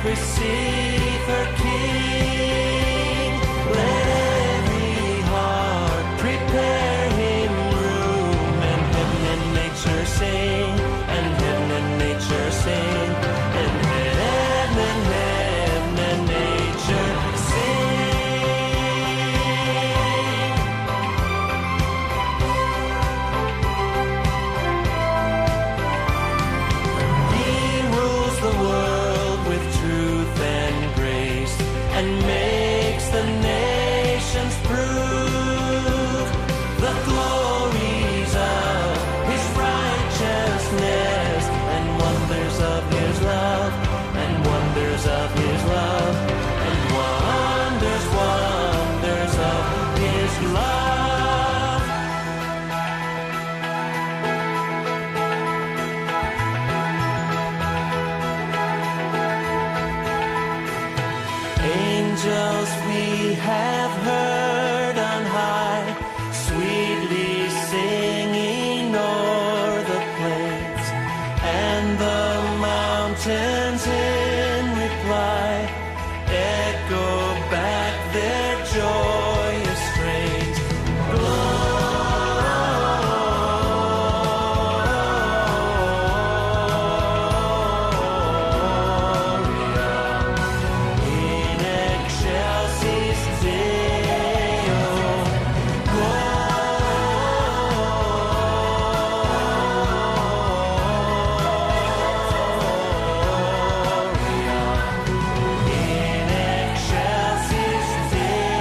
receive her King. Let every heart prepare him room, and heaven and nature sing, and heaven and nature sing, and heaven and nature sing. He rules the world with truth and grace, and makes the nations prove the glories of his righteousness, and wonders of his love, and wonders of his love, and wonders, wonders of his love. Angels we have heard on high, sweetly singing o'er the plains, and the mountains in reply echo back their joyous strains. In excelsis Deo, Gloria. In excelsis Deo. In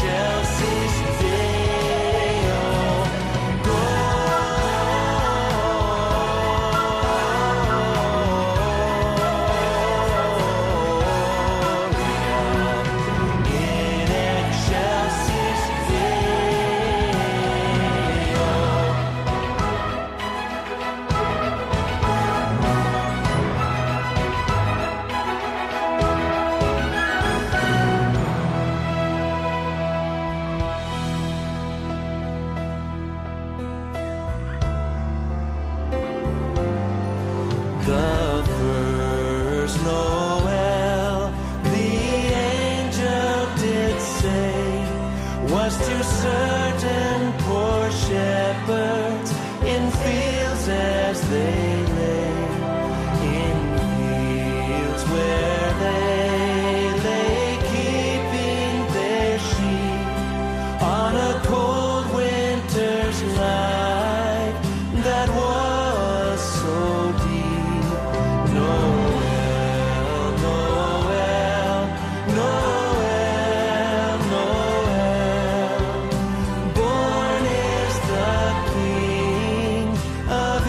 excelsis Deo, Gloria. In excelsis Deo. The first Noel, the angel did say, was to certain poor shepherds in fields as they lay, in fields where they lay keeping their sheep on a cold winter's night that was so deep. Noel, Noel, Noel, Noel. Born is the King of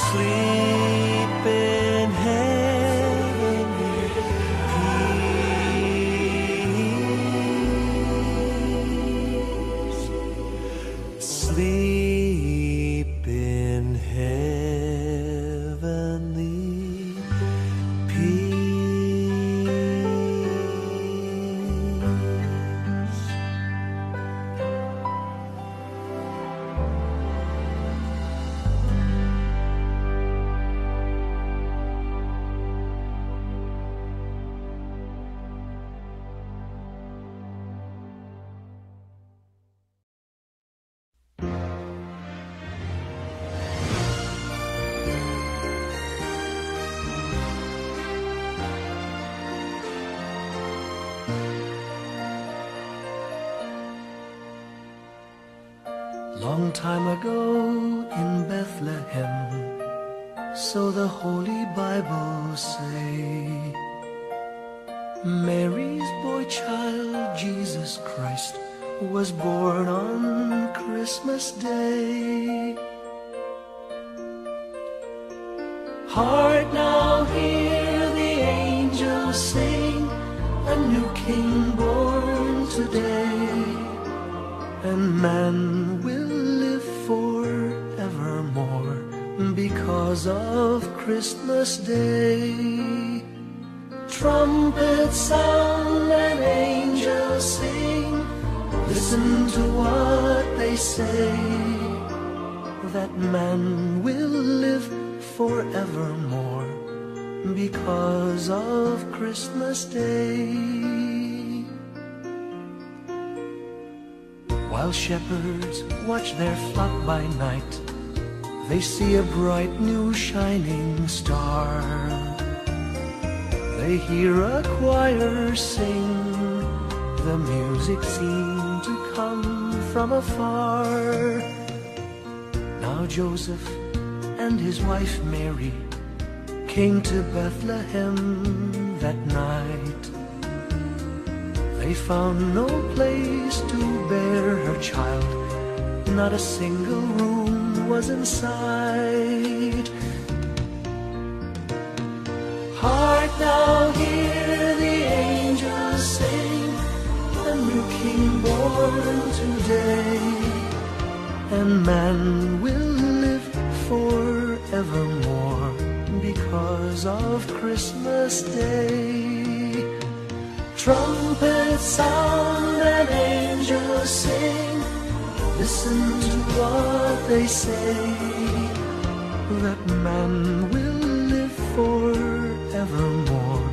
Sleep in heavenly peace. Sleep in heavenly peace. Long time ago in Bethlehem, so the Holy Bible say, Mary's boy child, Jesus Christ, was born on Christmas Day. Heart, now hear the angels sing, a new King born today, and man will live forevermore because of Christmas Day. Trumpets sound and angels sing, listen to what they say, that man will live forevermore because of Christmas Day. While shepherds watch their flock by night, they see a bright new shining star. They hear a choir sing, the music seemed to come from afar. Now Joseph and his wife Mary came to Bethlehem that night. They found no place to bear her child, not a single room was in sight. Hark, now hear the angels sing, a new King born today, and man will live forevermore because of Christmas Day. Trumpets sound and angels sing, listen to what they say, that man will live forevermore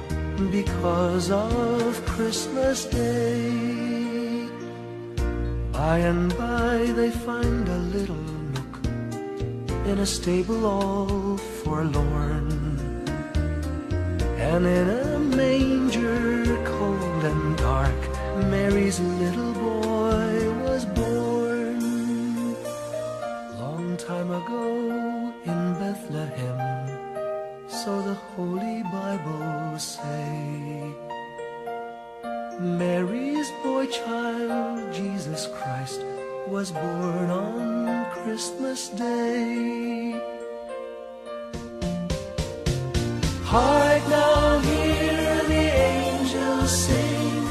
because of Christmas Day. By and by they find a little nook in a stable all forlorn, and in a manger cold and dark, Mary's little boy was born. Long time ago in Bethlehem, so the Holy Bible say, Mary's boy child, Jesus Christ, was born on Christmas Day. Hark, now hear the angels sing,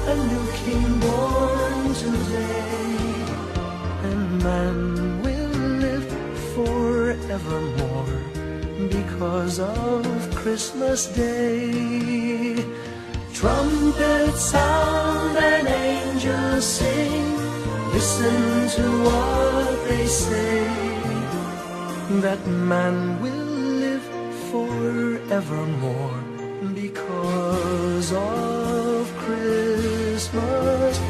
a new King born today, and man will live forevermore because of Christmas Day. Trumpets sound and angels sing, listen to what they say, that man will live forevermore because of Christmas Day.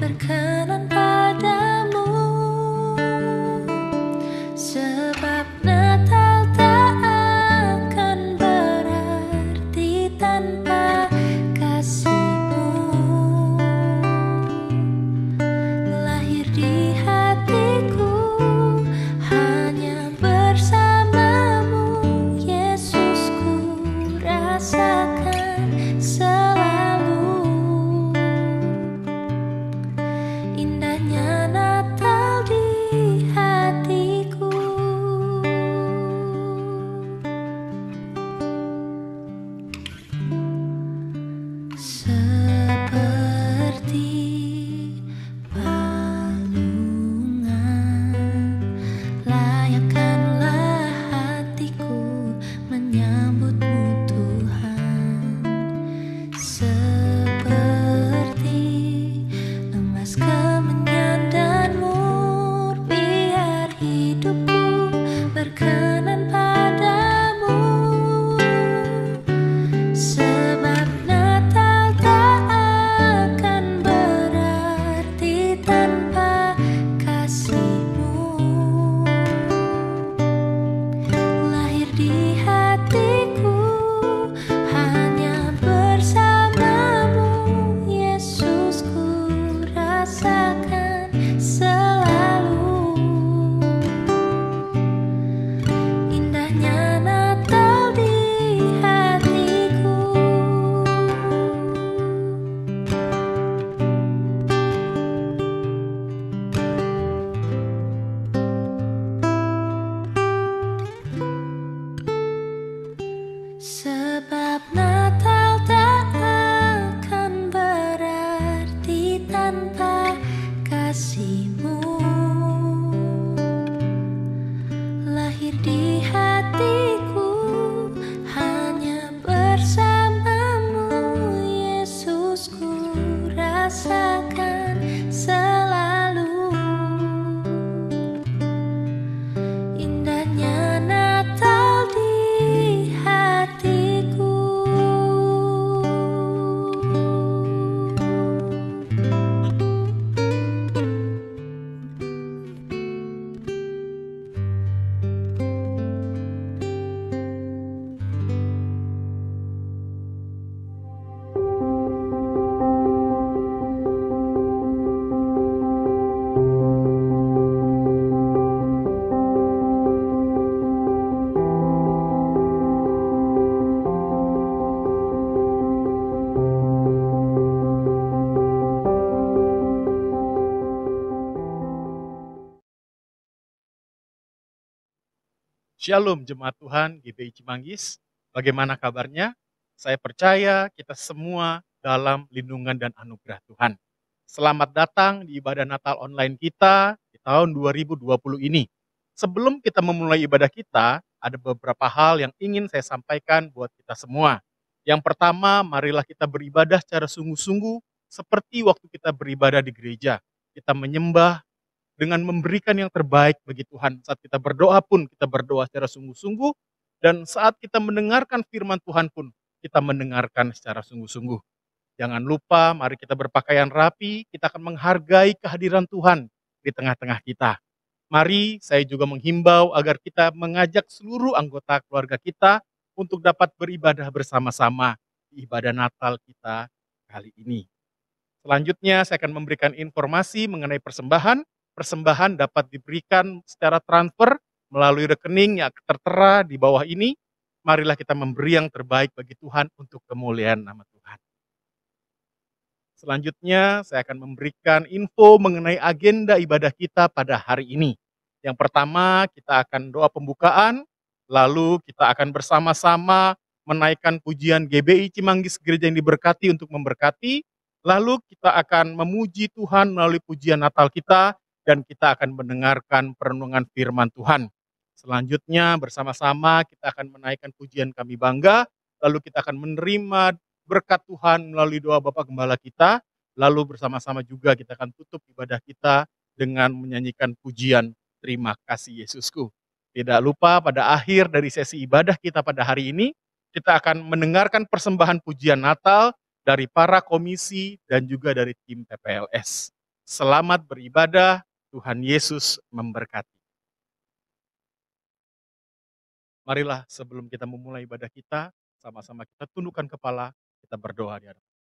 berkenan padamu. kasih-Mu lahir di hatiku, hanya bersama-Mu Yesus ku rasakan selalu. Indahnya Natal di hatiku. Shalom Jemaat Tuhan GBI Cimanggis, bagaimana kabarnya? Saya percaya kita semua dalam lindungan dan anugerah Tuhan. Selamat datang di ibadah Natal online kita di tahun 2020 ini. Sebelum kita memulai ibadah kita, ada beberapa hal yang ingin saya sampaikan buat kita semua. Yang pertama, marilah kita beribadah secara sungguh-sungguh seperti waktu kita beribadah di gereja. Kita menyembah dengan memberikan yang terbaik bagi Tuhan. Saat kita berdoa pun, kita berdoa secara sungguh-sungguh. Dan saat kita mendengarkan firman Tuhan pun, kita mendengarkan secara sungguh-sungguh. Jangan lupa, mari kita berpakaian rapi, kita akan menghargai kehadiran Tuhan di tengah-tengah kita. Mari saya juga menghimbau agar kita mengajak seluruh anggota keluarga kita untuk dapat beribadah bersama-sama di ibadah Natal kita kali ini. Selanjutnya saya akan memberikan informasi mengenai persembahan. Persembahan dapat diberikan secara transfer melalui rekening yang tertera di bawah ini. Marilah kita memberi yang terbaik bagi Tuhan untuk kemuliaan nama Tuhan. Selanjutnya saya akan memberikan info mengenai agenda ibadah kita pada hari ini. Yang pertama kita akan doa pembukaan, lalu kita akan bersama-sama menaikkan pujian GBI Cimanggis Gereja yang diberkati untuk memberkati. Lalu kita akan memuji Tuhan melalui pujian Natal kita, dan kita akan mendengarkan perenungan firman Tuhan. Selanjutnya bersama-sama kita akan menaikkan pujian Kami Bangga, lalu kita akan menerima berkat Tuhan melalui doa Bapak Gembala kita, lalu bersama-sama juga kita akan tutup ibadah kita dengan menyanyikan pujian Terima Kasih Yesusku. Tidak lupa pada akhir dari sesi ibadah kita pada hari ini, kita akan mendengarkan persembahan pujian Natal dari para komisi dan juga dari tim PPLS. Selamat beribadah. Tuhan Yesus memberkati. Marilah sebelum kita memulai ibadah kita, sama-sama kita tundukkan kepala, kita berdoa di hadapan.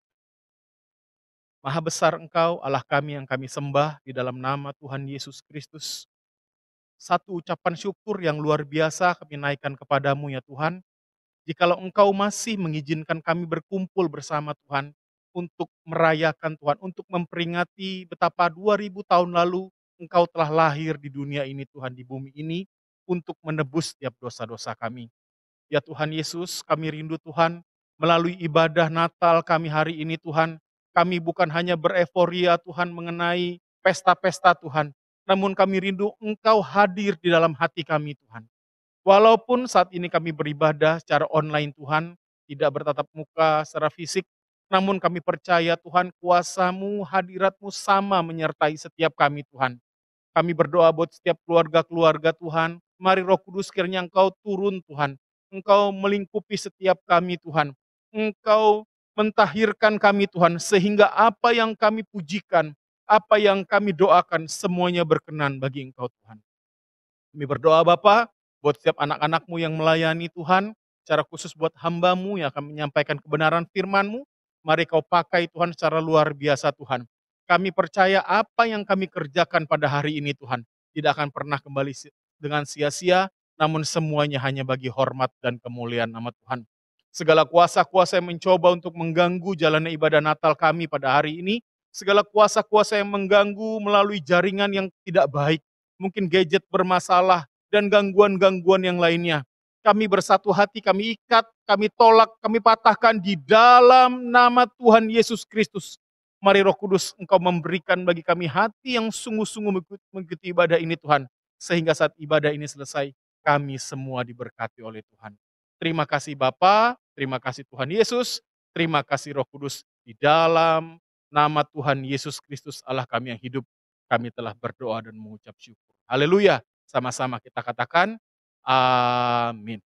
Maha besar Engkau, Allah kami yang kami sembah di dalam nama Tuhan Yesus Kristus. Satu ucapan syukur yang luar biasa kami naikkan kepadamu ya Tuhan. Jikalau Engkau masih mengizinkan kami berkumpul bersama Tuhan untuk merayakan Tuhan, untuk memperingati betapa 2000 tahun lalu Engkau telah lahir di dunia ini Tuhan, di bumi ini, untuk menebus setiap dosa-dosa kami. Ya Tuhan Yesus, kami rindu Tuhan, melalui ibadah Natal kami hari ini Tuhan, kami bukan hanya bereforia Tuhan mengenai pesta-pesta Tuhan, namun kami rindu Engkau hadir di dalam hati kami Tuhan. Walaupun saat ini kami beribadah secara online Tuhan, tidak bertatap muka secara fisik, namun kami percaya Tuhan kuasa-Mu, hadirat-Mu sama menyertai setiap kami Tuhan. Kami berdoa buat setiap keluarga-keluarga Tuhan. Mari Roh Kudus kiranya Engkau turun Tuhan. Engkau melingkupi setiap kami Tuhan. Engkau mentahirkan kami Tuhan. Sehingga apa yang kami pujikan, apa yang kami doakan semuanya berkenan bagi Engkau Tuhan. Kami berdoa Bapa buat setiap anak-anak-Mu yang melayani Tuhan. Secara khusus buat hamba-Mu yang akan menyampaikan kebenaran firman-Mu. Mari Kau pakai Tuhan secara luar biasa Tuhan. Kami percaya apa yang kami kerjakan pada hari ini Tuhan tidak akan pernah kembali dengan sia-sia, namun semuanya hanya bagi hormat dan kemuliaan nama Tuhan. Segala kuasa-kuasa yang mencoba untuk mengganggu jalannya ibadah Natal kami pada hari ini, segala kuasa-kuasa yang mengganggu melalui jaringan yang tidak baik, mungkin gadget bermasalah, dan gangguan-gangguan yang lainnya. Kami bersatu hati, kami ikat, kami tolak, kami patahkan di dalam nama Tuhan Yesus Kristus. Mari Roh Kudus Engkau memberikan bagi kami hati yang sungguh-sungguh mengikuti ibadah ini Tuhan. Sehingga saat ibadah ini selesai, kami semua diberkati oleh Tuhan. Terima kasih Bapa, terima kasih Tuhan Yesus, terima kasih Roh Kudus. Di dalam nama Tuhan Yesus Kristus Allah kami yang hidup, kami telah berdoa dan mengucap syukur. Haleluya. Sama-sama kita katakan, amin.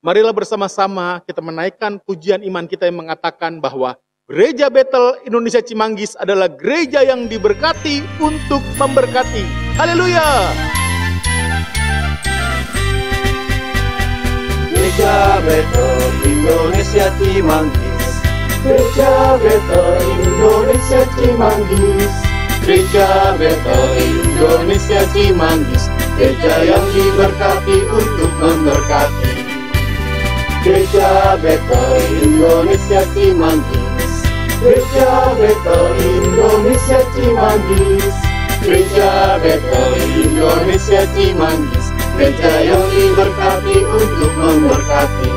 Marilah bersama-sama kita menaikkan pujian iman kita yang mengatakan bahwa Gereja Betel Indonesia Cimanggis adalah gereja yang diberkati untuk memberkati. Haleluya! Gereja Betel Indonesia Cimanggis, Gereja Betel Indonesia Cimanggis, Gereja Betel Indonesia Cimanggis, gereja yang diberkati untuk memberkati. Gereja Betel Indonesia Cimanggis, Gereja Betel Indonesia Cimanggis, Gereja Betel Indonesia Cimanggis, gereja yang diberkati untuk memberkati.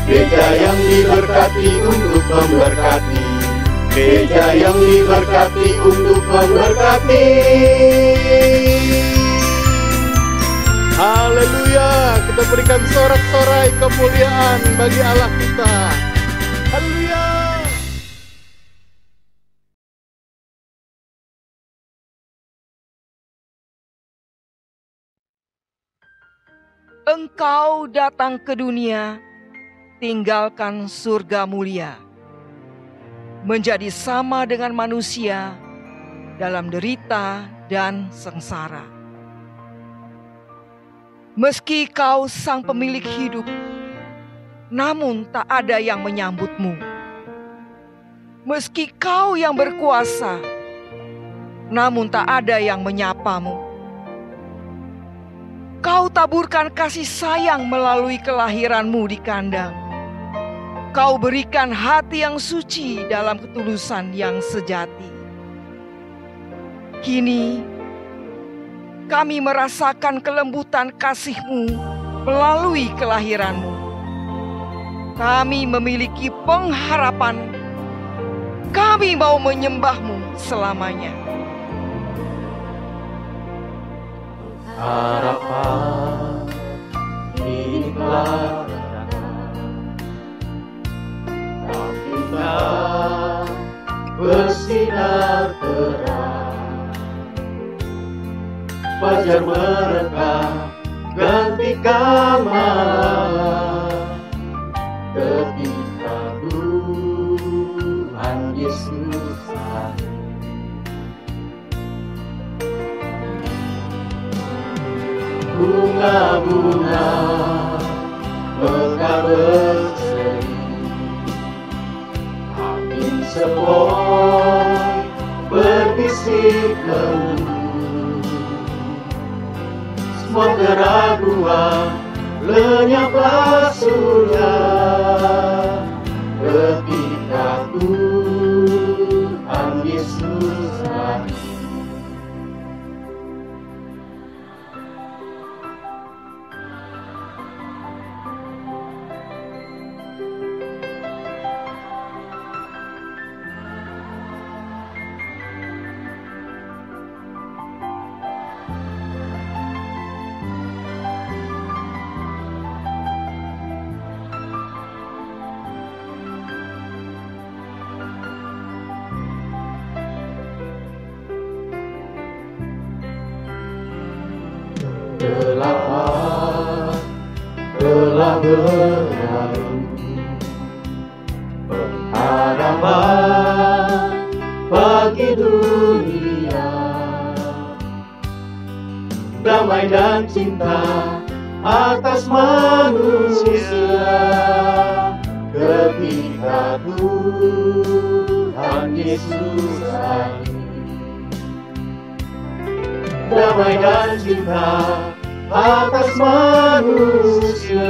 Gereja yang diberkati untuk memberkati. Gereja yang diberkati untuk memberkati. Haleluya, kita berikan sorak-sorai kemuliaan bagi Allah kita. Haleluya. Engkau datang ke dunia, tinggalkan surga mulia, menjadi sama dengan manusia dalam derita dan sengsara. Meski kau sang pemilik hidup, namun tak ada yang menyambutmu. Meski kau yang berkuasa, namun tak ada yang menyapamu. Kau taburkan kasih sayang melalui kelahiranmu di kandang. Kau berikan hati yang suci dalam ketulusan yang sejati. Kini, kami merasakan kelembutan kasih-Mu melalui kelahiran-Mu. Kami memiliki pengharapan. Kami mau menyembah-Mu selamanya. Harapan ini telah datang, kita bersinar terang. Fajar merekah gantikan malam, ketika Tuhan Yesus lahir. Bunga-bunga mekar berseri, angin sepoi berbisik lembut. Semua keraguan lenyaplah sudah ketika Tuhan Yesus lahir. Telah berlalu, pengharapan bagi dunia, damai dan cinta atas manusia, ketika Tuhan Yesus lahir. Damai dan cinta atas manusia,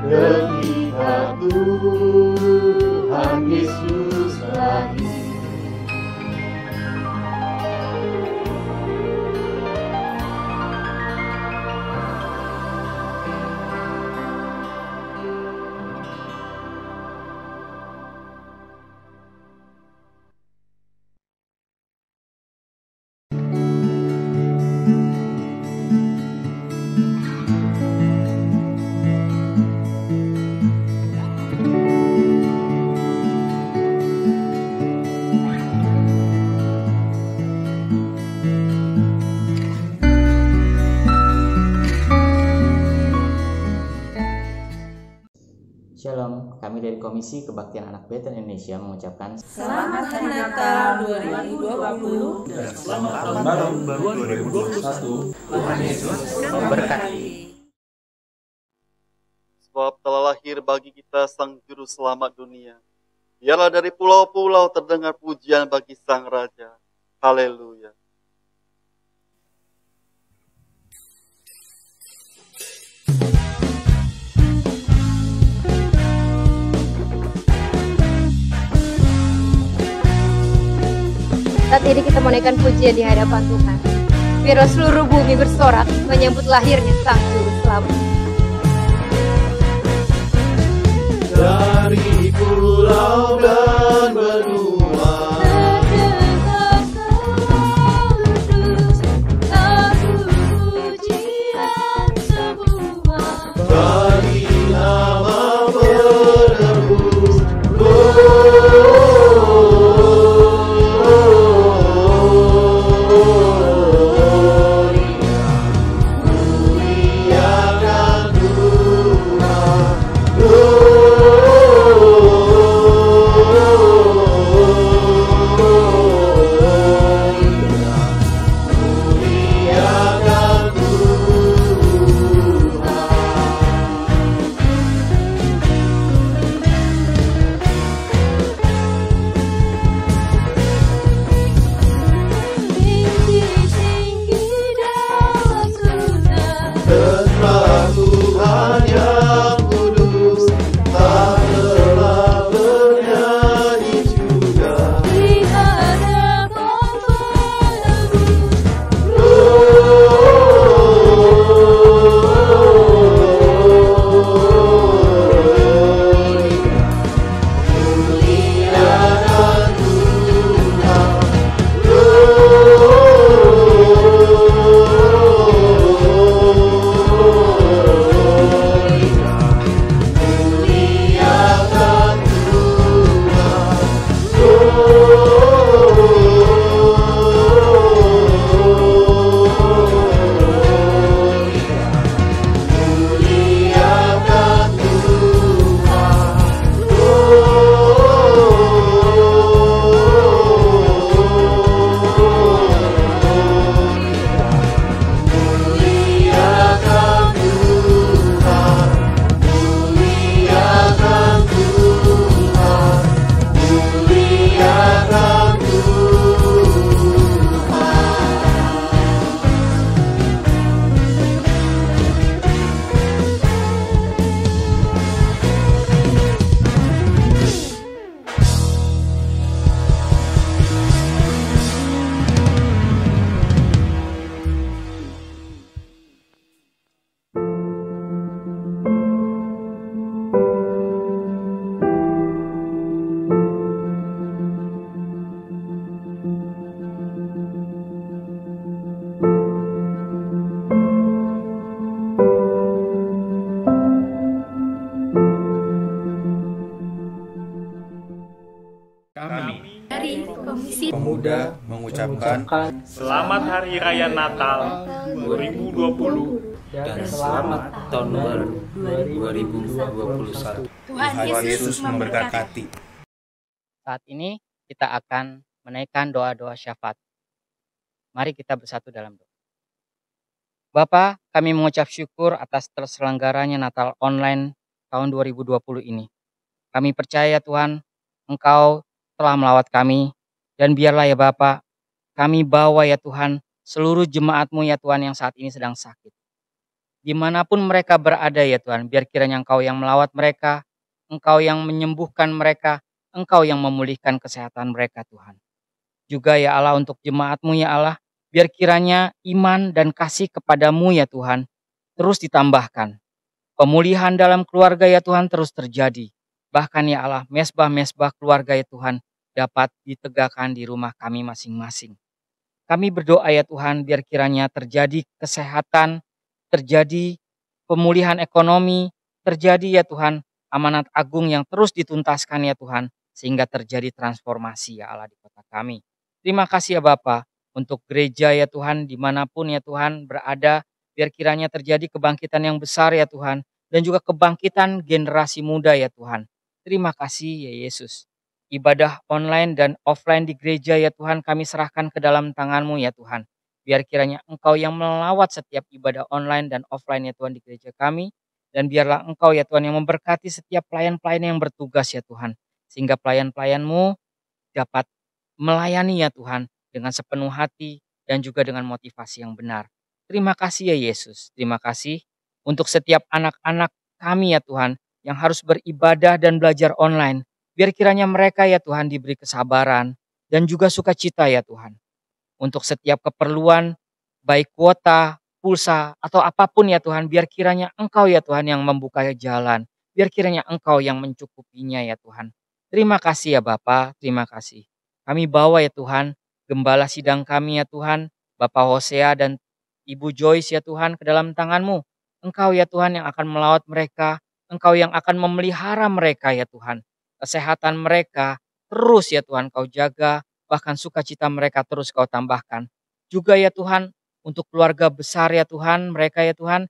ketika Tuhan Yesus lahir. Komisi Kebaktian Anak Bethel Indonesia mengucapkan Selamat Hari Natal 2020 dan selamat tahun baru 2021. Tuhan Yesus memberkati. Sebab telah lahir bagi kita Sang Juru Selamat dunia. Biarlah dari pulau-pulau terdengar pujian bagi Sang Raja. Haleluya. Saat ini kita menaikkan pujian di hadapan Tuhan. Biarlah seluruh bumi bersorak menyambut lahirnya Sang Juru Selamat. Dari pulau dan benua Terdengar selus lagu pujian semua. bagi nama penebus. Tinggi-tinggi dalam surga. Tentang Tuhan yang kudus, tak lelah bernyanyi juga. Di hadapan penebus. dari Komisi Pemuda mengucapkan Selamat Hari Raya Natal 2020 dan selamat tahun baru 2021. Tuhan Yesus memberkati. Saat ini kita akan menaikkan doa-doa syafaat. Mari kita bersatu dalam doa. Bapa, kami mengucap syukur atas terselenggaranya Natal online tahun 2020 ini. Kami percaya Tuhan, Engkau telah melawat kami, dan biarlah ya Bapa, kami bawa ya Tuhan seluruh jemaat-Mu ya Tuhan yang saat ini sedang sakit. Dimanapun mereka berada ya Tuhan, biar kiranya Engkau yang melawat mereka, Engkau yang menyembuhkan mereka, Engkau yang memulihkan kesehatan mereka Tuhan. Juga ya Allah untuk jemaat-Mu ya Allah, biar kiranya iman dan kasih kepadamu ya Tuhan terus ditambahkan. Pemulihan dalam keluarga ya Tuhan terus terjadi. Bahkan ya Allah, mesbah-mesbah keluarga ya Tuhan dapat ditegakkan di rumah kami masing-masing. Kami berdoa ya Tuhan biar kiranya terjadi kesehatan, terjadi pemulihan ekonomi, terjadi ya Tuhan amanat agung yang terus dituntaskan ya Tuhan, sehingga terjadi transformasi ya Allah di kota kami. Terima kasih ya Bapa untuk gereja ya Tuhan dimanapun ya Tuhan berada, biar kiranya terjadi kebangkitan yang besar ya Tuhan, dan juga kebangkitan generasi muda ya Tuhan. Terima kasih ya Yesus. Ibadah online dan offline di gereja ya Tuhan kami serahkan ke dalam tangan-Mu ya Tuhan. Biar kiranya Engkau yang melawat setiap ibadah online dan offline ya Tuhan di gereja kami. Dan biarlah Engkau ya Tuhan yang memberkati setiap pelayan-pelayan yang bertugas ya Tuhan. Sehingga pelayan-pelayan-Mu dapat melayani ya Tuhan dengan sepenuh hati dan juga dengan motivasi yang benar. Terima kasih ya Yesus. Terima kasih untuk setiap anak-anak kami ya Tuhan yang harus beribadah dan belajar online. Biar kiranya mereka ya Tuhan diberi kesabaran dan juga sukacita ya Tuhan. Untuk setiap keperluan baik kuota, pulsa atau apapun ya Tuhan, biar kiranya Engkau ya Tuhan yang membuka jalan. Biar kiranya Engkau yang mencukupinya ya Tuhan. Terima kasih ya Bapa, terima kasih. Kami bawa ya Tuhan gembala sidang kami ya Tuhan, Bapak Hosea dan Ibu Joyce ya Tuhan ke dalam tangan-Mu. Engkau ya Tuhan yang akan melawat mereka, Engkau yang akan memelihara mereka ya Tuhan. Kesehatan mereka terus ya Tuhan Kau jaga, bahkan sukacita mereka terus Kau tambahkan. Juga ya Tuhan untuk keluarga besar ya Tuhan, mereka ya Tuhan,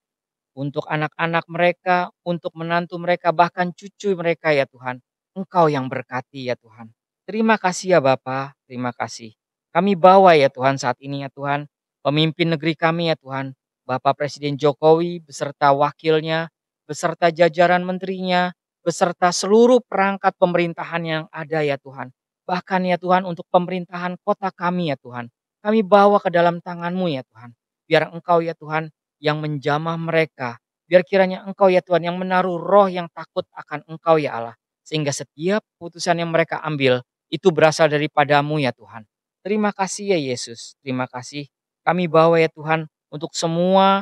untuk anak-anak mereka, untuk menantu mereka, bahkan cucu mereka ya Tuhan. Engkau yang berkati ya Tuhan. Terima kasih ya Bapa, terima kasih. Kami bawa ya Tuhan saat ini ya Tuhan, pemimpin negeri kami ya Tuhan, Bapak Presiden Jokowi beserta wakilnya, beserta jajaran menterinya, beserta seluruh perangkat pemerintahan yang ada ya Tuhan. Bahkan ya Tuhan untuk pemerintahan kota kami ya Tuhan. Kami bawa ke dalam tangan-Mu ya Tuhan. Biar Engkau ya Tuhan yang menjamah mereka. Biar kiranya Engkau ya Tuhan yang menaruh roh yang takut akan Engkau ya Allah. Sehingga setiap putusan yang mereka ambil itu berasal daripada-Mu ya Tuhan. Terima kasih ya Yesus. Terima kasih. Kami bawa ya Tuhan untuk semua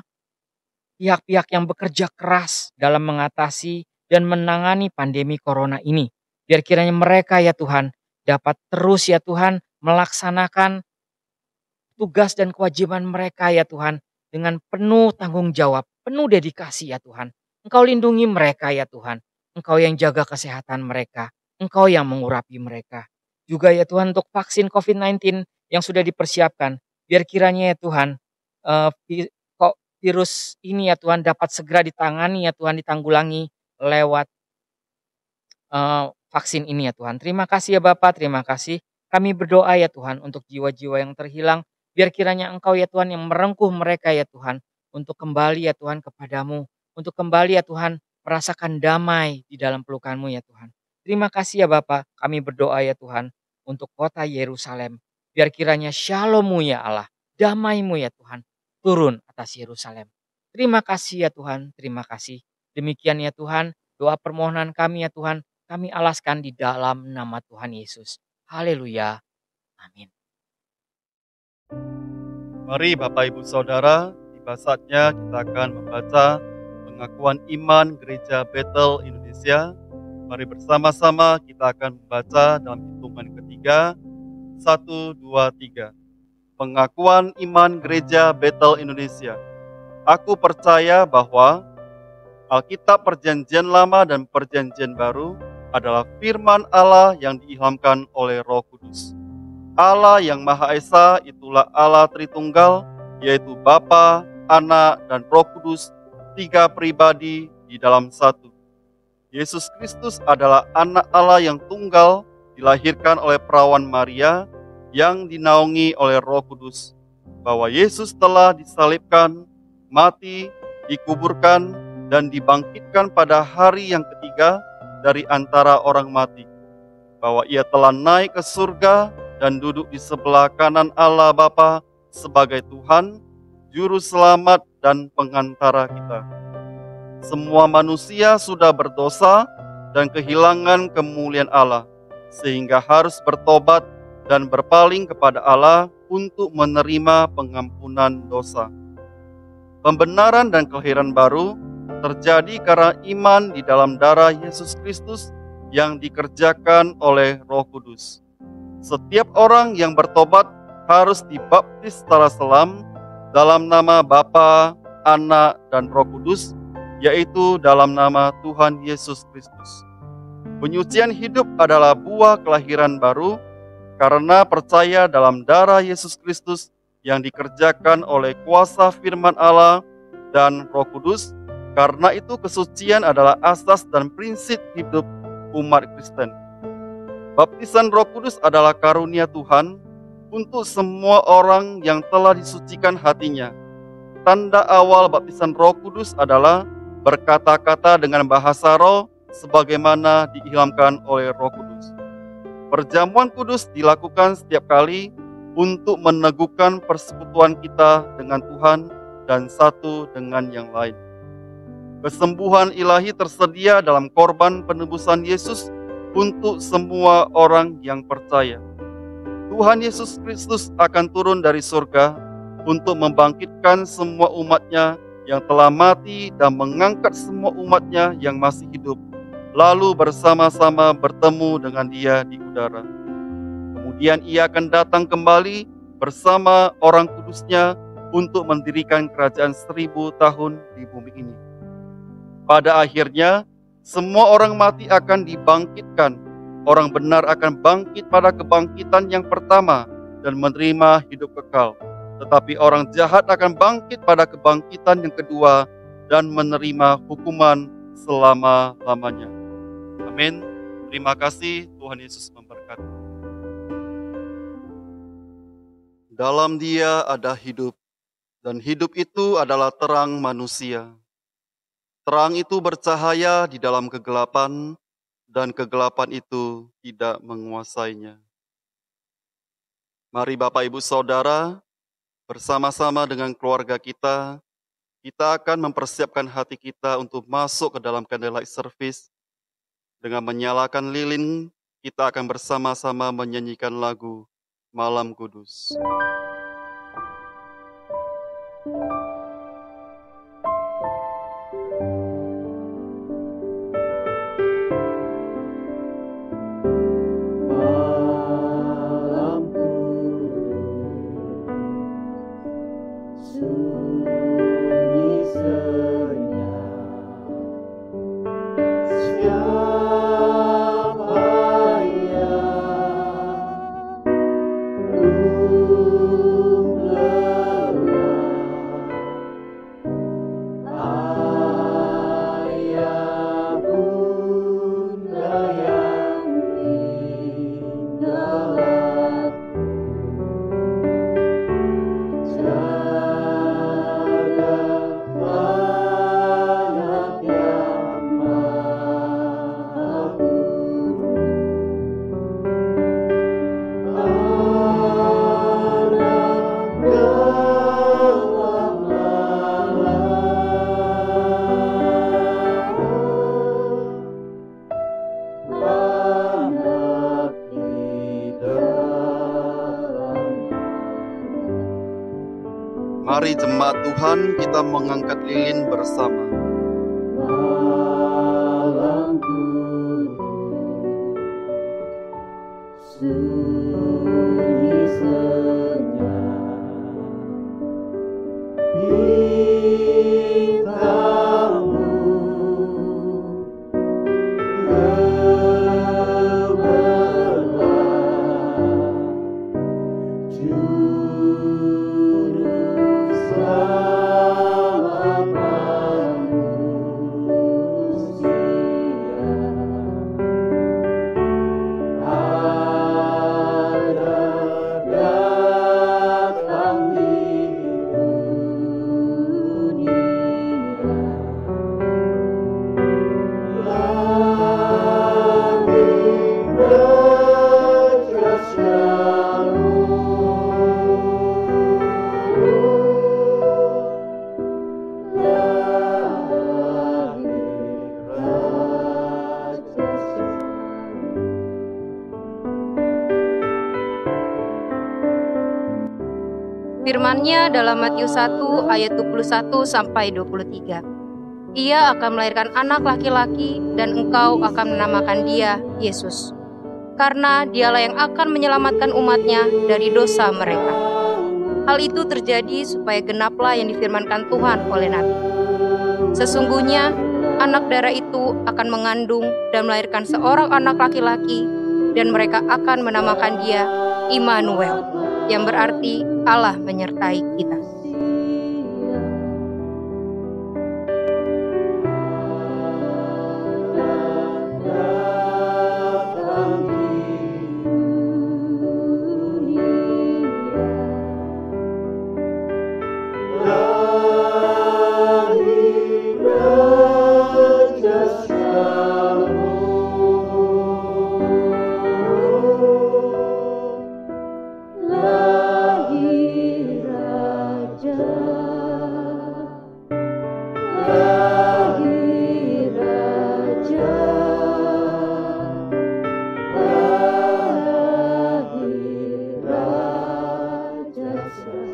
pihak-pihak yang bekerja keras dalam mengatasi dan menangani pandemi corona ini. Biar kiranya mereka ya Tuhan dapat terus ya Tuhan melaksanakan tugas dan kewajiban mereka ya Tuhan dengan penuh tanggung jawab, penuh dedikasi ya Tuhan. Engkau lindungi mereka ya Tuhan. Engkau yang jaga kesehatan mereka. Engkau yang mengurapi mereka. Juga ya Tuhan untuk vaksin COVID-19 yang sudah dipersiapkan. Biar kiranya ya Tuhan virus ini ya Tuhan dapat segera ditangani ya Tuhan, ditanggulangi lewat vaksin ini ya Tuhan. Terima kasih ya Bapak, terima kasih. Kami berdoa ya Tuhan untuk jiwa-jiwa yang terhilang. Biar kiranya Engkau ya Tuhan yang merengkuh mereka ya Tuhan. Untuk kembali ya Tuhan kepadamu. Untuk kembali ya Tuhan merasakan damai di dalam pelukan-Mu ya Tuhan. Terima kasih ya Bapak. Kami berdoa ya Tuhan untuk kota Yerusalem. Biar kiranya shalom-Mu ya Allah. Damai-Mu ya Tuhan turun atas Yerusalem. Terima kasih ya Tuhan. Terima kasih. Demikian ya Tuhan. Doa permohonan kami ya Tuhan. Kami alaskan di dalam nama Tuhan Yesus. Haleluya. Amin. Mari Bapak Ibu Saudara, tiba saatnya kita akan membaca pengakuan iman Gereja Bethel Indonesia. Mari bersama-sama kita akan membaca dalam hitungan ketiga. 1, 2, 3. Pengakuan iman Gereja Bethel Indonesia. Aku percaya bahwa Alkitab Perjanjian Lama dan Perjanjian Baru adalah firman Allah yang diilhamkan oleh Roh Kudus. Allah yang Maha Esa itulah Allah Tritunggal, yaitu Bapa, Anak, dan Roh Kudus, 3 pribadi di dalam satu. Yesus Kristus adalah anak Allah yang tunggal, dilahirkan oleh perawan Maria, yang dinaungi oleh Roh Kudus, bahwa Yesus telah disalibkan, mati, dikuburkan, dan dibangkitkan pada hari yang ketiga dari antara orang mati, bahwa Ia telah naik ke surga dan duduk di sebelah kanan Allah Bapa sebagai Tuhan, Juru Selamat dan Pengantara kita. Semua manusia sudah berdosa dan kehilangan kemuliaan Allah, sehingga harus bertobat dan berpaling kepada Allah untuk menerima pengampunan dosa. Pembenaran dan kelahiran baru terjadi karena iman di dalam darah Yesus Kristus yang dikerjakan oleh Roh Kudus. Setiap orang yang bertobat harus dibaptis secara selam dalam nama Bapa, Anak, dan Roh Kudus, yaitu dalam nama Tuhan Yesus Kristus. Penyucian hidup adalah buah kelahiran baru karena percaya dalam darah Yesus Kristus yang dikerjakan oleh kuasa firman Allah dan Roh Kudus. Karena itu kesucian adalah asas dan prinsip hidup umat Kristen. Baptisan Roh Kudus adalah karunia Tuhan untuk semua orang yang telah disucikan hatinya. Tanda awal baptisan Roh Kudus adalah berkata-kata dengan bahasa roh sebagaimana diilhamkan oleh Roh Kudus. Perjamuan kudus dilakukan setiap kali untuk meneguhkan persekutuan kita dengan Tuhan dan satu dengan yang lain. Kesembuhan ilahi tersedia dalam korban penebusan Yesus untuk semua orang yang percaya. Tuhan Yesus Kristus akan turun dari surga untuk membangkitkan semua umatnya yang telah mati dan mengangkat semua umatnya yang masih hidup, lalu bersama-sama bertemu dengan Dia di udara. Kemudian Ia akan datang kembali bersama orang kudusnya untuk mendirikan kerajaan 1000 tahun di bumi ini. Pada akhirnya, semua orang mati akan dibangkitkan. Orang benar akan bangkit pada kebangkitan yang pertama dan menerima hidup kekal. Tetapi orang jahat akan bangkit pada kebangkitan yang kedua dan menerima hukuman selama-lamanya. Amin. Terima kasih, Tuhan Yesus memberkati. Dalam Dia ada hidup, dan hidup itu adalah terang manusia. Terang itu bercahaya di dalam kegelapan, dan kegelapan itu tidak menguasainya. Mari Bapak Ibu Saudara, bersama-sama dengan keluarga kita akan mempersiapkan hati kita untuk masuk ke dalam candlelight service. Dengan menyalakan lilin, kita akan bersama-sama menyanyikan lagu Malam Kudus. Mari jemaat Tuhan, kita mengangkat lilin bersama. Firman-Nya dalam Matius 1 ayat 21 sampai 23. Ia akan melahirkan anak laki-laki dan engkau akan menamakan dia Yesus. Karena dialah yang akan menyelamatkan umatnya dari dosa mereka. Hal itu terjadi supaya genaplah yang difirmankan Tuhan oleh Nabi. Sesungguhnya anak darah itu akan mengandung dan melahirkan seorang anak laki-laki dan mereka akan menamakan dia Immanuel, yang berarti Allah menyertai kita. lahir Raja, lahir Raja Shalom.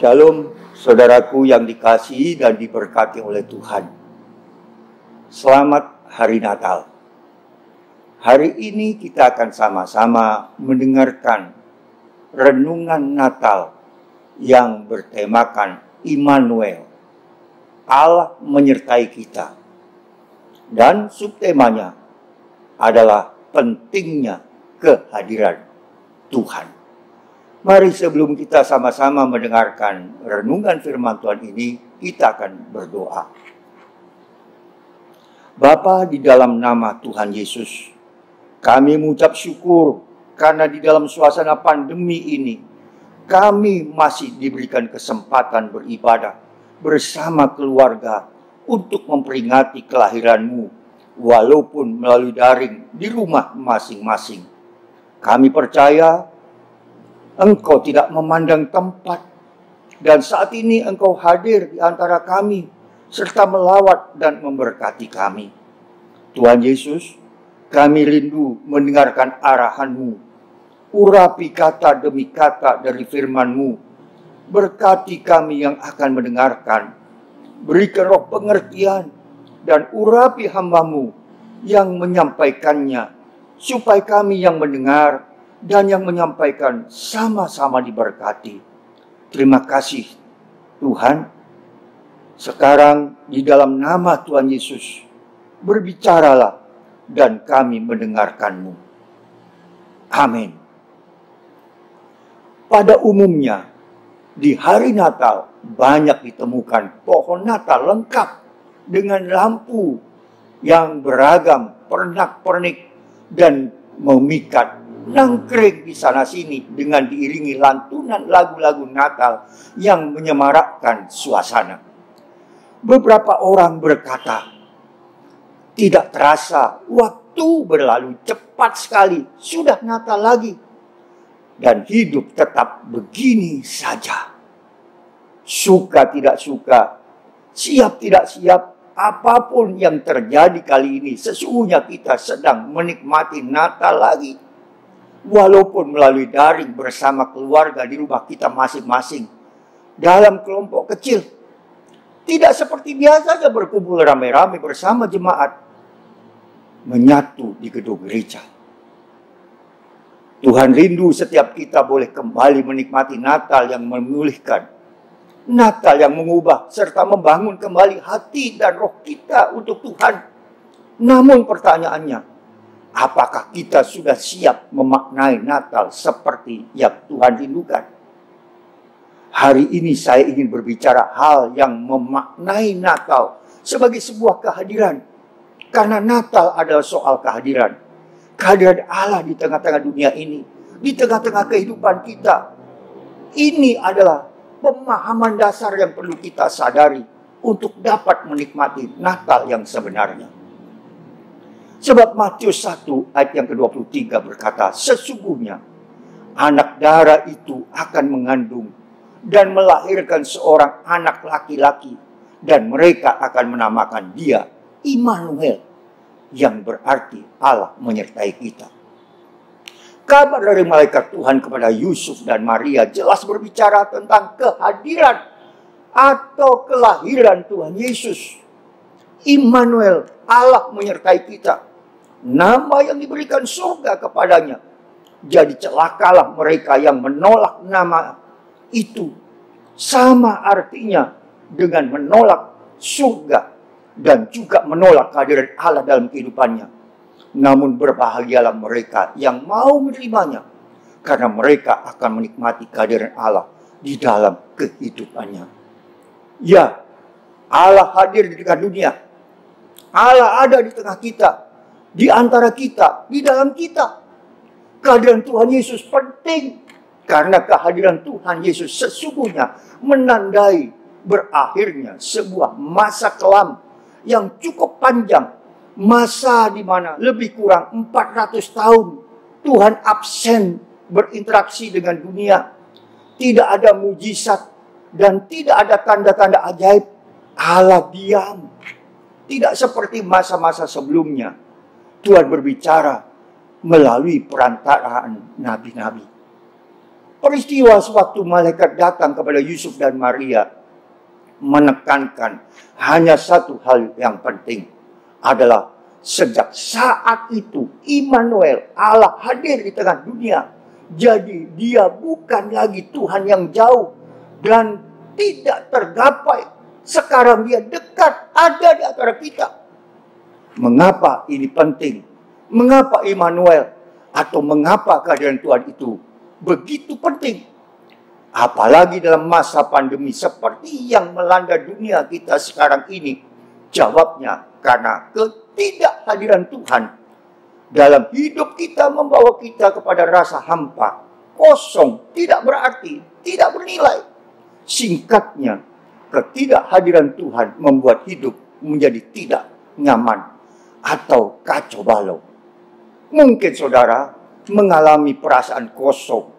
Shalom, saudaraku yang dikasihi dan diberkati oleh Tuhan. Selamat Hari Natal. Hari ini kita akan sama-sama mendengarkan renungan Natal yang bertemakan Immanuel, Allah menyertai kita. Dan subtemanya adalah pentingnya kehadiran Tuhan. Mari sebelum kita sama-sama mendengarkan renungan firman Tuhan ini, kita akan berdoa. Bapa, di dalam nama Tuhan Yesus, kami mengucap syukur karena di dalam suasana pandemi ini, kami masih diberikan kesempatan beribadah bersama keluarga untuk memperingati kelahiran-Mu, walaupun melalui daring di rumah masing-masing. Kami percaya Engkau tidak memandang tempat, dan saat ini Engkau hadir di antara kami, serta melawat dan memberkati kami. Tuhan Yesus, kami rindu mendengarkan arahan-Mu. Urapi kata demi kata dari firman-Mu. Berkati kami yang akan mendengarkan. Berikan roh pengertian, dan urapi hamba-Mu yang menyampaikannya, supaya kami yang mendengar dan yang menyampaikan sama-sama diberkati. Terima kasih Tuhan. Sekarang di dalam nama Tuhan Yesus, berbicaralah dan kami mendengarkan-Mu. Amin. Pada umumnya, di hari Natal banyak ditemukan pohon Natal lengkap dengan lampu yang beragam, pernak-pernik, dan memikat nangkring di sana-sini dengan diiringi lantunan lagu-lagu Natal yang menyemarakkan suasana. Beberapa orang berkata, tidak terasa waktu berlalu cepat sekali, sudah Natal lagi. Dan hidup tetap begini saja. Suka tidak suka, siap tidak siap, apapun yang terjadi kali ini, sesungguhnya kita sedang menikmati Natal lagi. Walaupun melalui daring bersama keluarga di rumah kita masing-masing, dalam kelompok kecil. Tidak seperti biasanya berkumpul ramai-ramai bersama jemaat, menyatu di gedung gereja. Tuhan rindu setiap kita boleh kembali menikmati Natal yang memulihkan, Natal yang mengubah serta membangun kembali hati dan roh kita untuk Tuhan. Namun pertanyaannya, apakah kita sudah siap memaknai Natal seperti yang Tuhan rindukan? Hari ini saya ingin berbicara hal yang memaknai Natal sebagai sebuah kehadiran. Karena Natal adalah soal kehadiran. Kehadiran Allah di tengah-tengah dunia ini. Di tengah-tengah kehidupan kita. Ini adalah pemahaman dasar yang perlu kita sadari untuk dapat menikmati Natal yang sebenarnya. Sebab Matius 1 ayat yang ke-23 berkata, sesungguhnya anak darah itu akan mengandung dan melahirkan seorang anak laki-laki, dan mereka akan menamakan dia Immanuel, yang berarti Allah menyertai kita. Kabar dari malaikat Tuhan kepada Yusuf dan Maria jelas berbicara tentang kehadiran atau kelahiran Tuhan Yesus. Immanuel, Allah menyertai kita. Nama yang diberikan surga kepadanya. Jadi celakalah mereka yang menolak nama itu. Sama artinya dengan menolak surga dan juga menolak kehadiran Allah dalam kehidupannya. Namun berbahagialah mereka yang mau menerimanya, karena mereka akan menikmati kehadiran Allah di dalam kehidupannya. Ya, Allah hadir di tengah dunia. Allah ada di tengah kita, di antara kita, di dalam kita. Kehadiran Tuhan Yesus penting, karena kehadiran Tuhan Yesus sesungguhnya menandai berakhirnya sebuah masa kelam yang cukup panjang. Masa di mana lebih kurang 400 tahun Tuhan absen berinteraksi dengan dunia. Tidak ada mujizat dan tidak ada tanda-tanda ajaib. Allah diam. Tidak seperti masa-masa sebelumnya. Tuhan berbicara melalui perantaraan nabi-nabi. Peristiwa sewaktu malaikat datang kepada Yusuf dan Maria menekankan hanya satu hal yang penting, adalah sejak saat itu Immanuel, Allah hadir di tengah dunia. Jadi dia bukan lagi Tuhan yang jauh dan tidak tergapai. Sekarang dia dekat, ada di antara kita. Mengapa ini penting? Mengapa Immanuel atau mengapa kehadiran Tuhan itu begitu penting? Apalagi dalam masa pandemi seperti yang melanda dunia kita sekarang ini. Jawabnya karena ketidakhadiran Tuhan dalam hidup kita membawa kita kepada rasa hampa, kosong, tidak berarti, tidak bernilai. Singkatnya, ketidakhadiran Tuhan membuat hidup menjadi tidak nyaman atau kacau balau. Mungkin saudara mengalami perasaan kosong,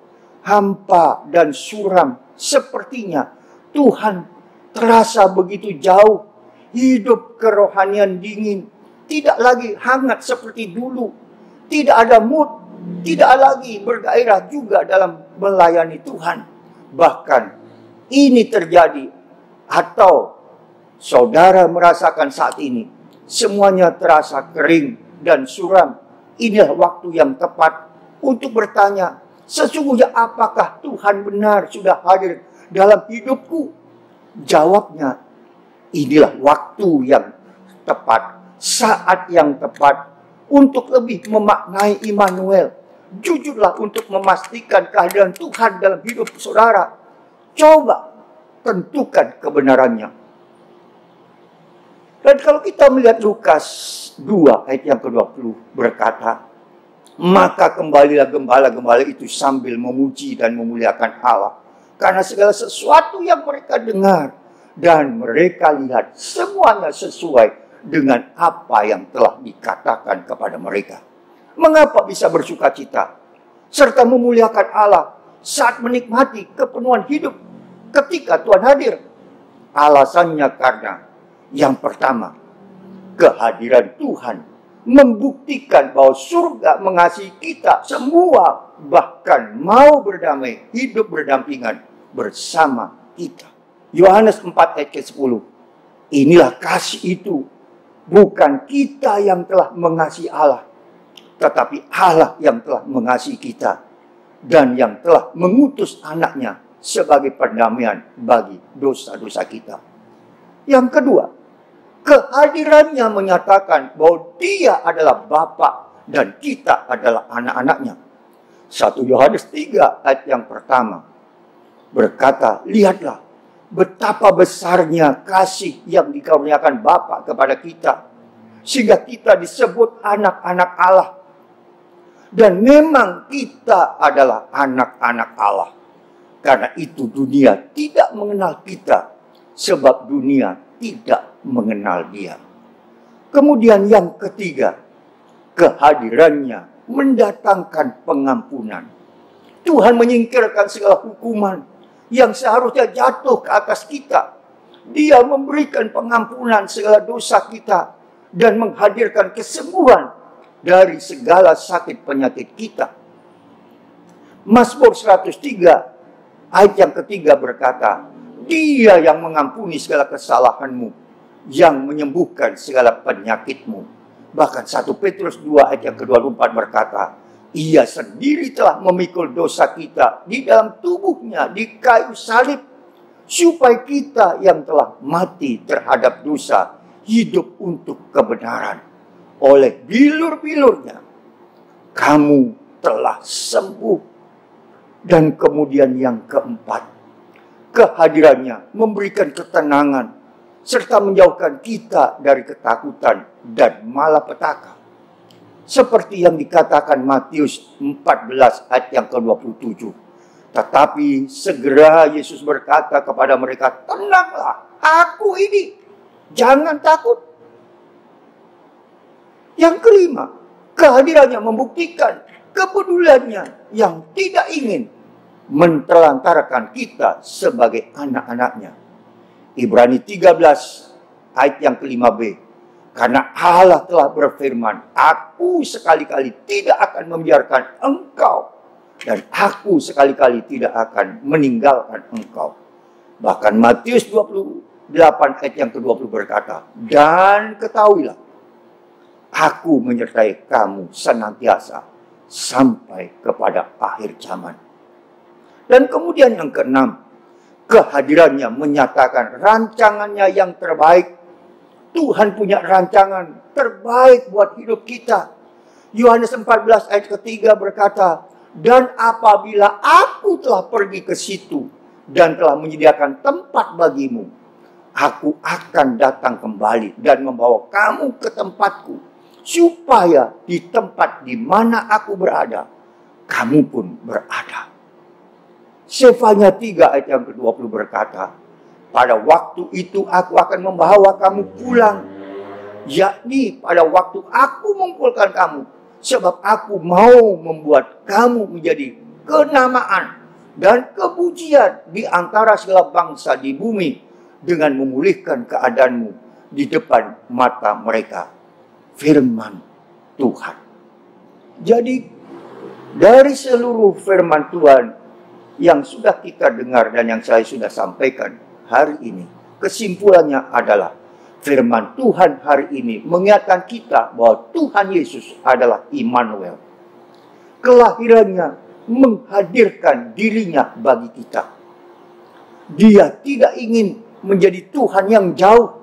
hampa dan suram. Sepertinya Tuhan terasa begitu jauh. Hidup kerohanian dingin, tidak lagi hangat seperti dulu. Tidak ada mood, tidak lagi bergairah juga dalam melayani Tuhan. Bahkan ini terjadi atau saudara merasakan saat ini, semuanya terasa kering dan suram. Inilah waktu yang tepat untuk bertanya, sesungguhnya apakah Tuhan benar sudah hadir dalam hidupku? Jawabnya, inilah waktu yang tepat, saat yang tepat untuk lebih memaknai Immanuel. Jujurlah untuk memastikan kehadiran Tuhan dalam hidup saudara. Coba tentukan kebenarannya. Dan kalau kita melihat Lukas 2 ayat yang ke-20 berkata, maka kembalilah gembala-gembala itu sambil memuji dan memuliakan Allah. Karena segala sesuatu yang mereka dengar dan mereka lihat semuanya sesuai dengan apa yang telah dikatakan kepada mereka. Mengapa bisa bersuka cita serta memuliakan Allah saat menikmati kepenuhan hidup ketika Tuhan hadir? Alasannya karena yang pertama, kehadiran Tuhan membuktikan bahwa surga mengasihi kita semua, bahkan mau berdamai, hidup berdampingan bersama kita. Yohanes 4 ayat ke-10. Inilah kasih itu, bukan kita yang telah mengasihi Allah, tetapi Allah yang telah mengasihi kita dan yang telah mengutus anaknya sebagai pendamaian bagi dosa-dosa kita. Yang kedua, kehadirannya menyatakan bahwa dia adalah Bapa dan kita adalah anak-anaknya. 1 Yohanes 3 ayat yang pertama berkata, lihatlah betapa besarnya kasih yang dikaruniakan Bapa kepada kita, sehingga kita disebut anak-anak Allah. Dan memang kita adalah anak-anak Allah. Karena itu dunia tidak mengenal kita, sebab dunia tidak mengenal Dia. Kemudian yang ketiga, kehadirannya mendatangkan pengampunan. Tuhan menyingkirkan segala hukuman yang seharusnya jatuh ke atas kita. Dia memberikan pengampunan segala dosa kita dan menghadirkan kesembuhan dari segala sakit penyakit kita. Mazmur 103 ayat yang ketiga berkata, Dia yang mengampuni segala kesalahanmu, yang menyembuhkan segala penyakitmu. Bahkan 1 Petrus 2 ayat yang ke-24 berkata, Ia sendiri telah memikul dosa kita di dalam tubuhnya di kayu salib, supaya kita yang telah mati terhadap dosa hidup untuk kebenaran. oleh bilur-bilurnya kamu telah sembuh. Dan kemudian yang keempat, kehadirannya memberikan ketenangan serta menjauhkan kita dari ketakutan dan malapetaka. Seperti yang dikatakan Matius 14 ayat yang ke-27. Tetapi segera Yesus berkata kepada mereka, tenanglah, aku ini, jangan takut. Yang kelima, kehadirannya membuktikan kepeduliannya yang tidak ingin mentelantarkan kita sebagai anak-anaknya. Ibrani 13 ayat yang ke-5b. Karena Allah telah berfirman, aku sekali-kali tidak akan membiarkan engkau, dan aku sekali-kali tidak akan meninggalkan engkau. Bahkan Matius 28 ayat yang ke-20 berkata, dan ketahuilah, aku menyertai kamu senantiasa sampai kepada akhir zaman. Dan kemudian yang keenam, kehadirannya menyatakan rancangannya yang terbaik. Tuhan punya rancangan terbaik buat hidup kita. Yohanes 14 ayat ketiga berkata, dan apabila aku telah pergi ke situ dan telah menyediakan tempat bagimu, aku akan datang kembali dan membawa kamu ke tempatku, supaya di tempat di mana aku berada, kamu pun berada. Sefanya 3 ayat yang ke-20 berkata, pada waktu itu aku akan membawa kamu pulang, yakni pada waktu aku mengumpulkan kamu, sebab aku mau membuat kamu menjadi kenamaan dan kepujian di antara segala bangsa di bumi, dengan memulihkan keadaanmu di depan mata mereka. Firman Tuhan. Jadi dari seluruh firman Tuhan yang sudah kita dengar dan yang saya sudah sampaikan hari ini, kesimpulannya adalah firman Tuhan hari ini mengingatkan kita bahwa Tuhan Yesus adalah Immanuel. Kelahirannya menghadirkan dirinya bagi kita. Dia tidak ingin menjadi Tuhan yang jauh.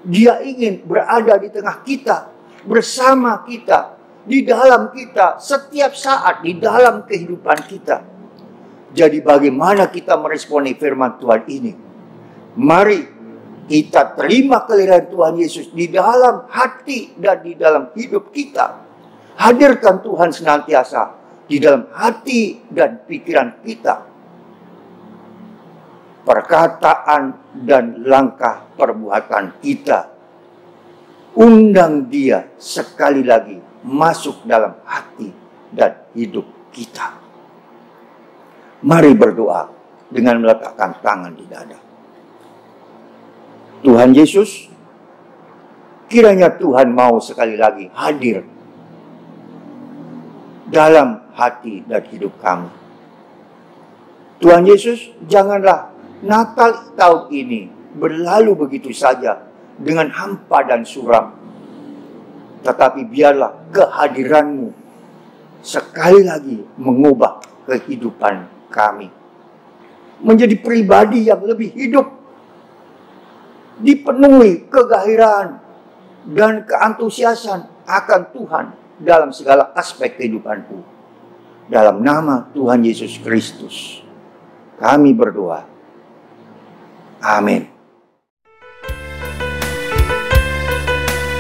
Dia ingin berada di tengah kita, bersama kita, di dalam kita, setiap saat di dalam kehidupan kita. Jadi bagaimana kita meresponi firman Tuhan ini? Mari kita terima kelahiran Tuhan Yesus di dalam hati dan di dalam hidup kita. Hadirkan Tuhan senantiasa di dalam hati dan pikiran kita. Perkataan dan langkah perbuatan kita. Undang Dia sekali lagi masuk dalam hati dan hidup kita. Mari berdoa dengan meletakkan tangan di dada. Tuhan Yesus, kiranya Tuhan mau sekali lagi hadir dalam hati dan hidup kami. Tuhan Yesus, janganlah Natal tahun ini berlalu begitu saja dengan hampa dan suram. Tetapi biarlah kehadiran-Mu sekali lagi mengubah kehidupan kami. Menjadi pribadi yang lebih hidup, dipenuhi kegairahan dan keantusiasan akan Tuhan dalam segala aspek kehidupanku. Dalam nama Tuhan Yesus Kristus, kami berdoa. Amin.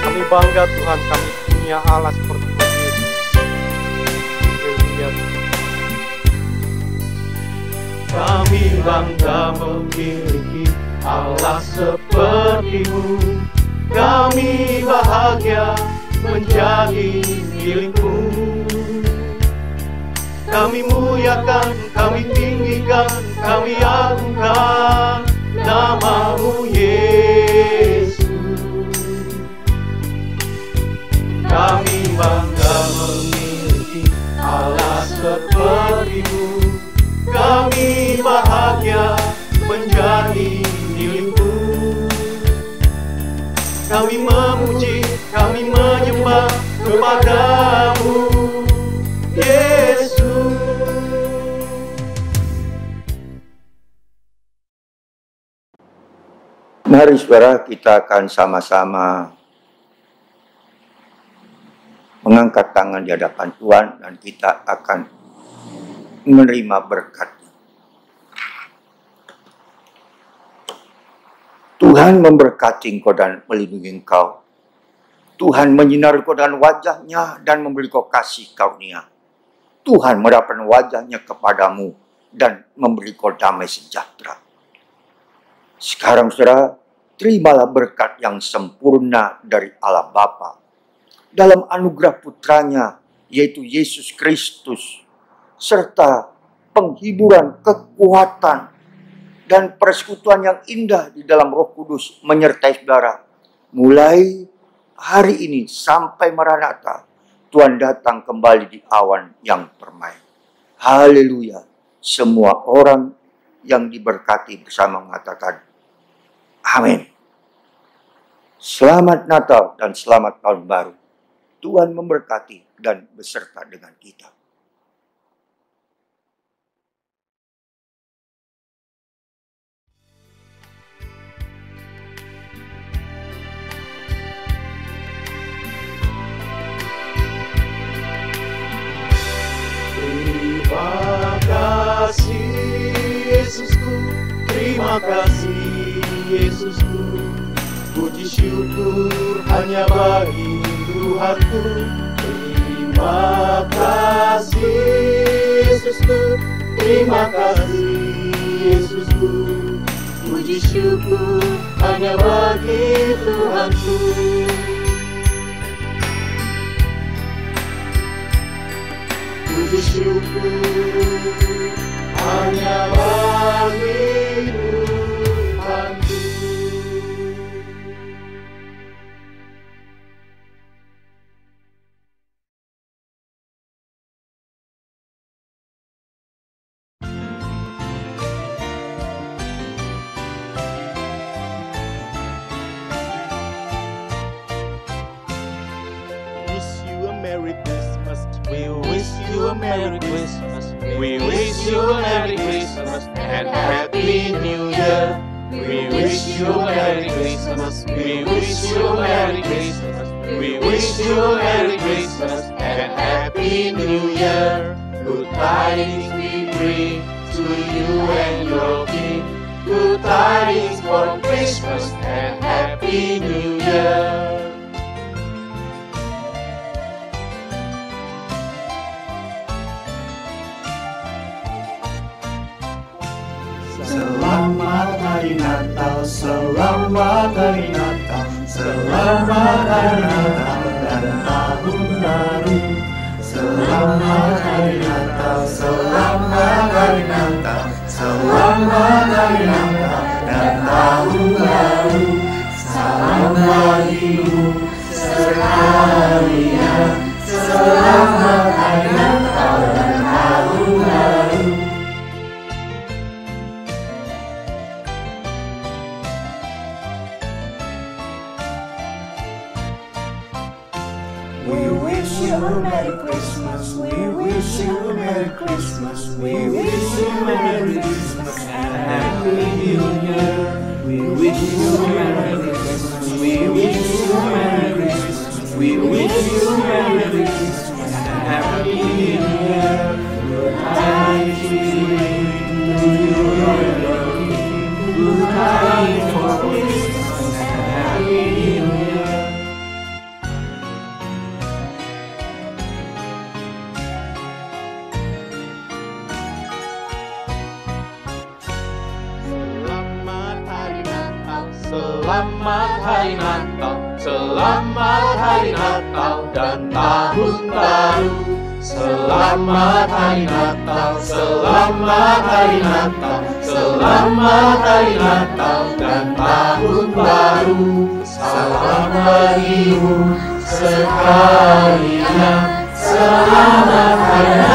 Kami bangga Tuhan, kami punya Allah seperti Yesus. Kami bangga memiliki Allah seperti-Mu. Kami bahagia menjadi milik-Mu. Kami muliakan, kami tinggikan, kami agungkan nama-Mu Yesus. Kami bangga memiliki Allah seperti-Mu. Kami bahagia menjadi milik-Mu. Kami memuji, kami menyembah kepada-Mu, Yesus. Mari saudara, kita akan sama-sama mengangkat tangan di hadapan Tuhan dan kita akan menerima berkat-Nya. Tuhan memberkati engkau dan melindungi engkau. Tuhan menyinari engkau dengan wajah-Nya dan memberi engkau kasih karunia. Tuhan merapatkan wajah-Nya kepadamu dan memberi engkau damai sejahtera. Sekarang saudara, terimalah berkat yang sempurna dari Allah Bapa dalam anugerah putranya, yaitu Yesus Kristus, serta penghiburan, kekuatan, dan persekutuan yang indah di dalam Roh Kudus menyertai saudara. Mulai hari ini sampai Maranatha, Tuhan datang kembali di awan yang permai. Haleluya. Semua orang yang diberkati bersama mengatakan amin. Selamat Natal dan selamat Tahun Baru. Tuhan memberkati dan beserta dengan kita. Terima kasih Yesusku, terima kasih Yesusku. Puji syukur hanya bagi Tuhanku. Terima kasih Yesusku, terima kasih Yesusku. Puji syukur hanya bagi Tuhanku. Puji syukur hanya bagi Tuhanku. We wish you a Merry Christmas. We wish you a Merry Christmas and Happy New Year. We wish you a Merry Christmas. We wish you a Merry Christmas. We wish you a Merry Christmas and Happy New Year. Good tidings we bring to you and your King. Good tidings for Christmas and Happy New Year. Selamat Hari Natal, selamat Hari Natal, selamat Hari Natal dan Tahun Baru. Selamat Hari Natal, selamat Hari Natal, selamat Hari Natal dan Tahun Baru. Salam bagimu sekalian, selamat Hari Natal dan Tahun Baru. We wish you a Merry Christmas. We wish you a Merry Christmas. We wish you a Merry Christmas and Happy New Year. We wish you a Merry Christmas. We wish you a Merry Christmas. We wish you a Merry Christmas and Happy New Year. Good tidings we bring to you and your King. Good tidings for Christmas and Happy New Year. Selamat Hari Natal, selamat Hari Natal dan Tahun Baru. Selamat Hari Natal, selamat Hari Natal, selamat Hari Natal dan Tahun Baru. Salam bagimu sekalian, selamat Hari Natal.